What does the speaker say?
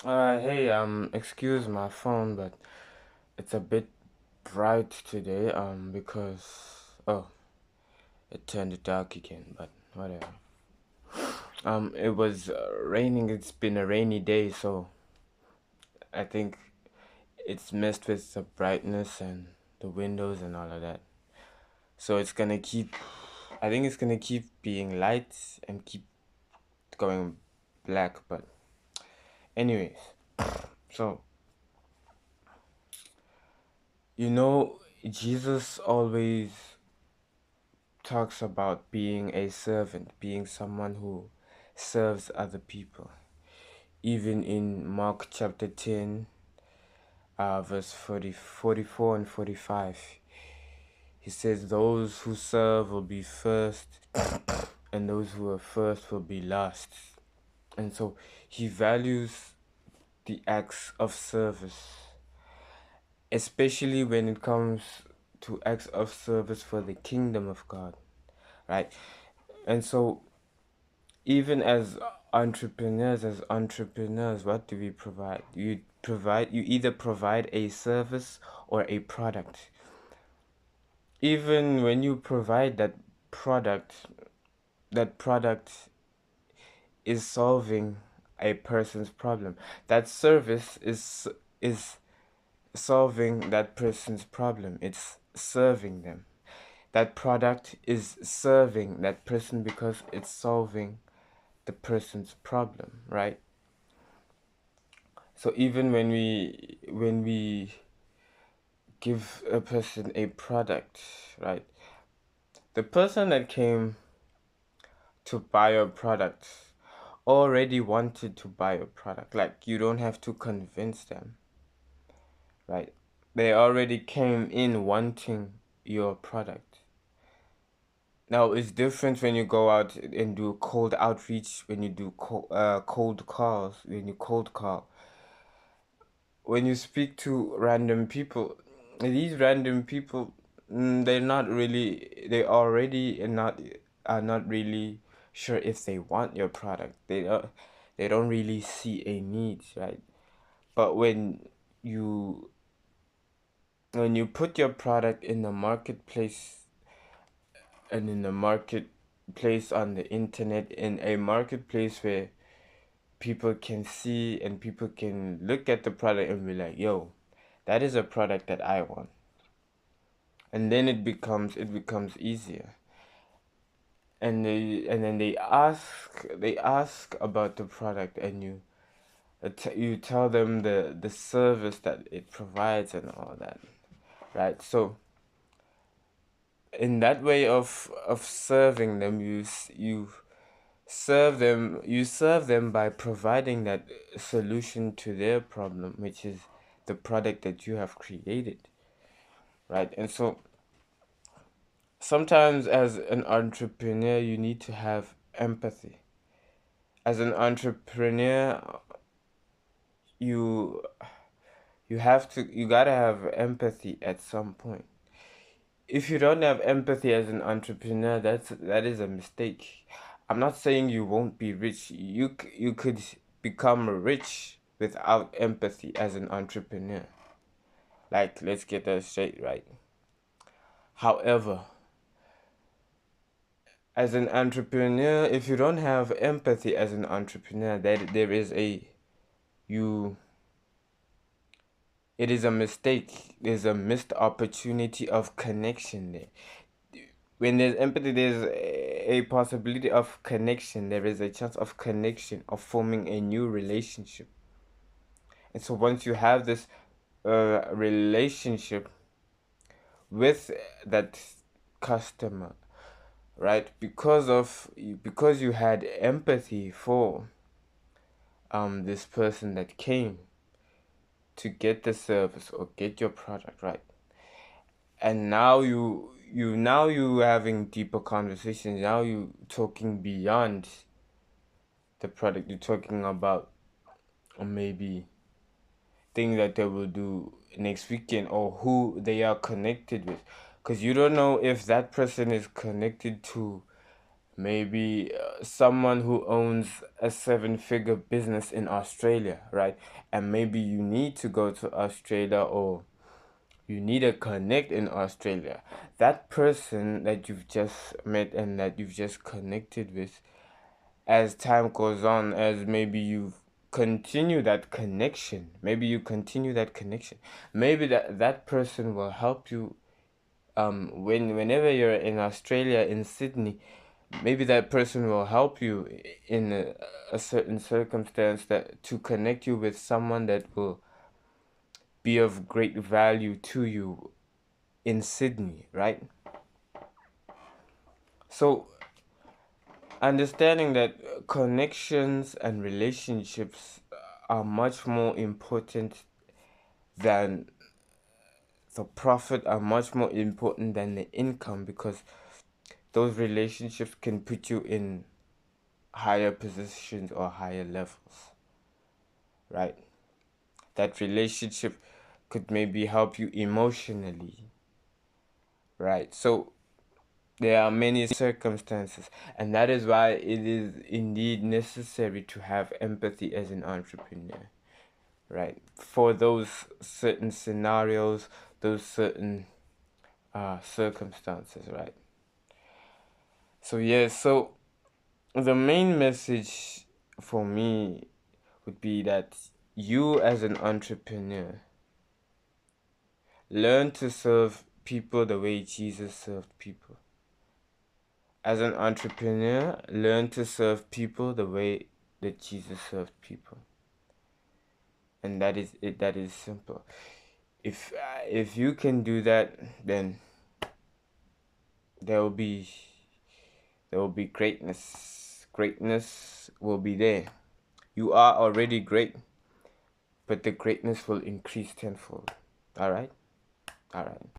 Hey, excuse my phone, but it's a bit bright today, because, it turned dark again, but whatever. It was raining, it's been a rainy day, so I think it's messed with the brightness and the windows and all of that. So I think it's gonna keep being light and keep going black, but anyways, so, you know, Jesus always talks about being a servant, being someone who serves other people. Even in Mark chapter 10, verse 44 and 45, he says, "Those who serve will be first, and those who are first will be last." And so he values the acts of service, especially when it comes to acts of service for the kingdom of God, right? And so even as entrepreneurs, what do we provide? You either provide a service or a product. Even when you provide product that product is solving a person's problem. That service is solving that person's problem. It's serving them. That product is serving that person because it's solving the person's problem, right? So even when we give a person a product, right? The person that came to buy your product already wanted to buy your product. Like, you don't have to convince them, right? They already came in wanting your product. Now it's different when you go out and do cold outreach, when you do cold calls, when you cold call, when you speak to random people. These random people, they're not really, they already are not really sure if they want your product. They don't really see a need, right? But you when you put your product in the marketplace, and in the marketplace on the internet, in a marketplace where people can see and people can look at the product and be like, yo, that is a product that I want. And then it becomes easier. And then they ask about the product, and you tell them the service that it provides and all that, right? So in that way of serving them, you serve them by providing that solution to their problem, which is the product that you have created, right? And so sometimes as an entrepreneur, you need to have empathy. As an entrepreneur, you you gotta have empathy at some point. If you don't have empathy as an entrepreneur, that is a mistake. I'm not saying you won't be rich. You could become rich without empathy as an entrepreneur. Like, let's get that straight, right? However, as an entrepreneur, if you don't have empathy as an entrepreneur, that there is a you it is a mistake. There's a missed opportunity of connection there. When there's empathy, there's a possibility of connection. There is a chance of connection, of forming a new relationship. And so once you have this relationship with that customer, right? Because you had empathy for this person that came to get the service or get your product, right? And now you having deeper conversations. Now you talking beyond the product. You're talking about, or maybe things that they will do next weekend, or who they are connected with, because you don't know if that person is connected to maybe someone who owns a seven-figure business in Australia, right? And maybe you need to go to Australia, or you need a connect in Australia. That person that you've just met and that you've just connected with, as time goes on, as maybe you continue that connection, maybe that person will help you whenever you're in Australia, in Sydney. Maybe that person will help you in a certain circumstance, that to connect you with someone that will be of great value to you in Sydney, right? So understanding that connections and relationships are much more important than the profit, are much more important than the income, because those relationships can put you in higher positions or higher levels, right? That relationship could maybe help you emotionally, right? So there are many circumstances, and that is why it is indeed necessary to have empathy as an entrepreneur, right? For those certain scenarios, those certain circumstances, right? So yes, so the main message for me would be that you, as an entrepreneur, learn to serve people the way Jesus served people. As an entrepreneur, learn to serve people the way that Jesus served people. And that is it. That is simple. If you can do that, then there will be greatness. Greatness will be there. You are already great, but the greatness will increase tenfold. All right. All right.